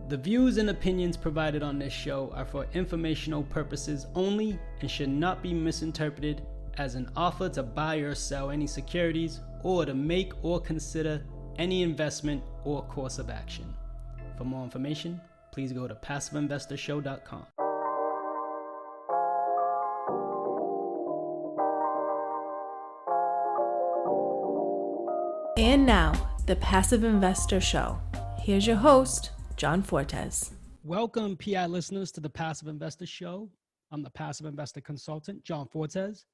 The views and opinions provided on this show are for informational purposes only and should not be misinterpreted as an offer to buy or sell any securities or to make or consider any investment or course of action. For more information, please go to passiveinvestorshow.com. And now, the Passive Investor Show. Here's your host, John Fortes. Welcome, PI listeners, to the Passive Investor Show. I'm the Passive Investor Consultant, John Fortes,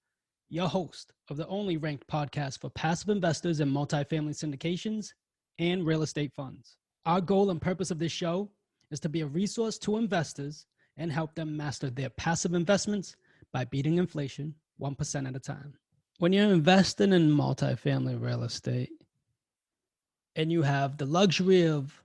your host of the only ranked podcast for passive investors in multifamily syndications and real estate funds. Our goal and purpose of this show is to be a resource to investors and help them master their passive investments by beating inflation 1% at a time. When you're investing in multifamily real estate and you have the luxury of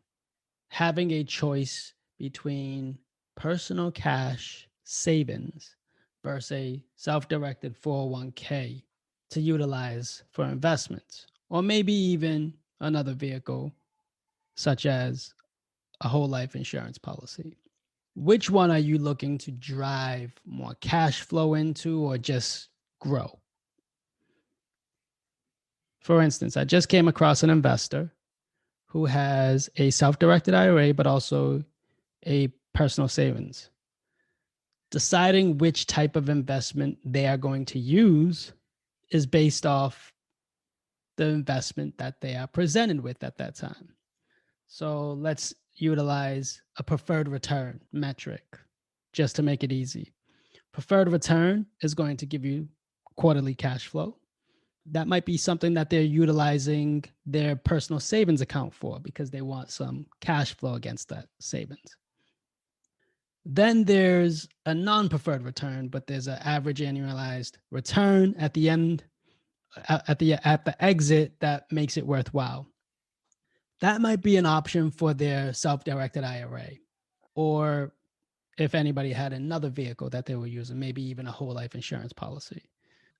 having a choice between personal cash savings versus a self-directed 401k to utilize for investments, or maybe even another vehicle such as a whole life insurance policy. Which one are you looking to drive more cash flow into or just grow? For instance, I just came across an investor who has a self-directed IRA, but also a personal savings. Deciding which type of investment they are going to use is based off the investment that they are presented with at that time. So let's utilize a preferred return metric just to make it easy. Preferred return is going to give you quarterly cash flow. That might be something that they're utilizing their personal savings account for because they want some cash flow against that savings. Then there's a non-preferred return, but there's an average annualized return at the end, at the exit that makes it worthwhile. That might be an option for their self-directed IRA, or if anybody had another vehicle that they were using, maybe even a whole life insurance policy.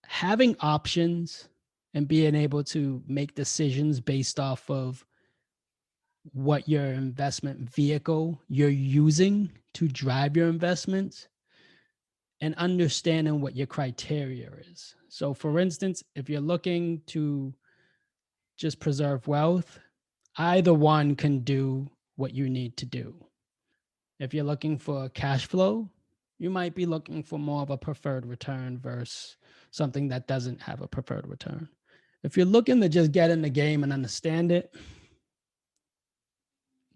Having options and being able to make decisions based off of what your investment vehicle you're using to drive your investments and understanding what your criteria is. So for instance, if you're looking to just preserve wealth, either one can do what you need to do. If you're looking for cash flow, you might be looking for more of a preferred return versus something that doesn't have a preferred return. If you're looking to just get in the game and understand it,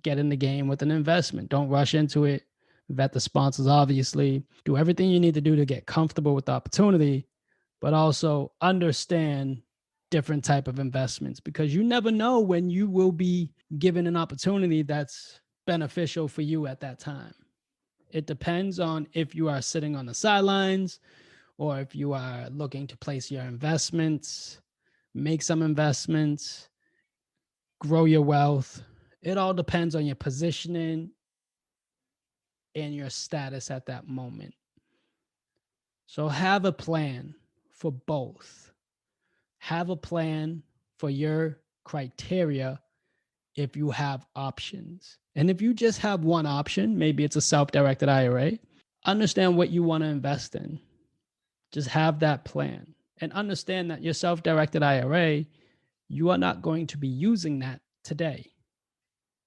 get in the game with an investment. Don't rush into it. Vet the sponsors, obviously. Do everything you need to do to get comfortable with the opportunity, but also understand different type of investments because you never know when you will be given an opportunity that's beneficial for you at that time. It depends on if you are sitting on the sidelines or if you are looking to place your investments, make some investments, grow your wealth. It all depends on your positioning and your status at that moment. So have a plan for both. Have a plan for your criteria if you have options. And if you just have one option, maybe it's a self-directed IRA, understand what you want to invest in. Just have that plan and understand that your self-directed IRA, you are not going to be using that today.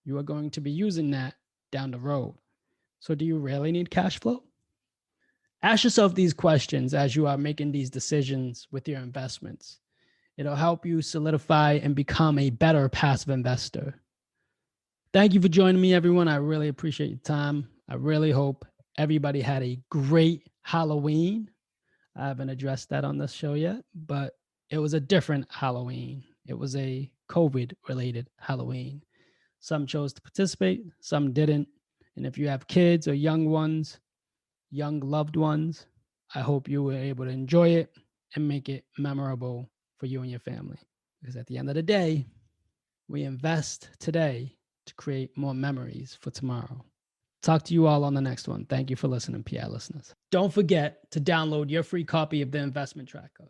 You are going to be using that down the road. So do you really need cash flow? Ask yourself these questions as you are making these decisions with your investments. It'll help you solidify and become a better passive investor. Thank you for joining me, everyone. I really appreciate your time. I really hope everybody had a great Halloween. I haven't addressed that on this show yet, but it was a different Halloween. It was a COVID-related Halloween. Some chose to participate, some didn't. And if you have kids or young ones, young loved ones, I hope you were able to enjoy it and make it memorable for you and your family. Because at the end of the day, we invest today to create more memories for tomorrow. Talk to you all on the next one. Thank you for listening, PI listeners. Don't forget to download your free copy of the investment tracker.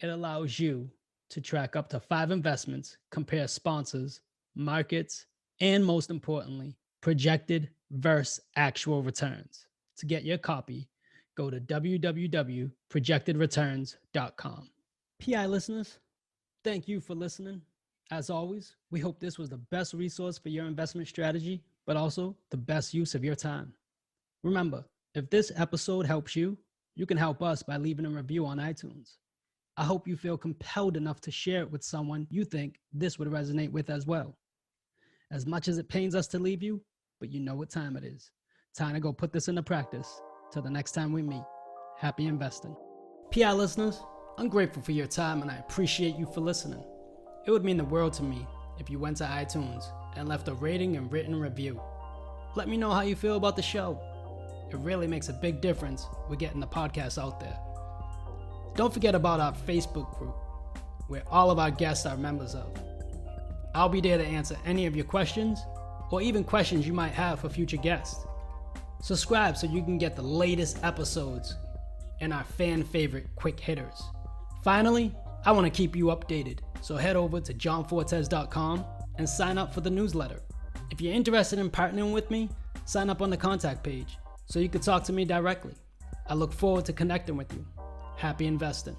It allows you to track up to 5 investments, compare sponsors, markets, and most importantly, projected versus actual returns. To get your copy, go to www.projectedreturns.com. PI listeners, thank you for listening. As always, we hope this was the best resource for your investment strategy, but also the best use of your time. Remember, if this episode helps you, you can help us by leaving a review on iTunes. I hope you feel compelled enough to share it with someone you think this would resonate with as well. As much as it pains us to leave you, but you know what time it is. Time to go put this into practice. Till the next time we meet, happy investing. PI listeners, I'm grateful for your time and I appreciate you for listening. It would mean the world to me if you went to iTunes and left a rating and written review. Let me know how you feel about the show. It really makes a big difference with getting the podcast out there. Don't forget about our Facebook group, where all of our guests are members of. I'll be there to answer any of your questions, or even questions you might have for future guests. Subscribe so you can get the latest episodes and our fan favorite quick hitters. Finally, I want to keep you updated, so head over to johnfortes.com and sign up for the newsletter. If you're interested in partnering with me, sign up on the contact page so you can talk to me directly. I look forward to connecting with you. Happy investing.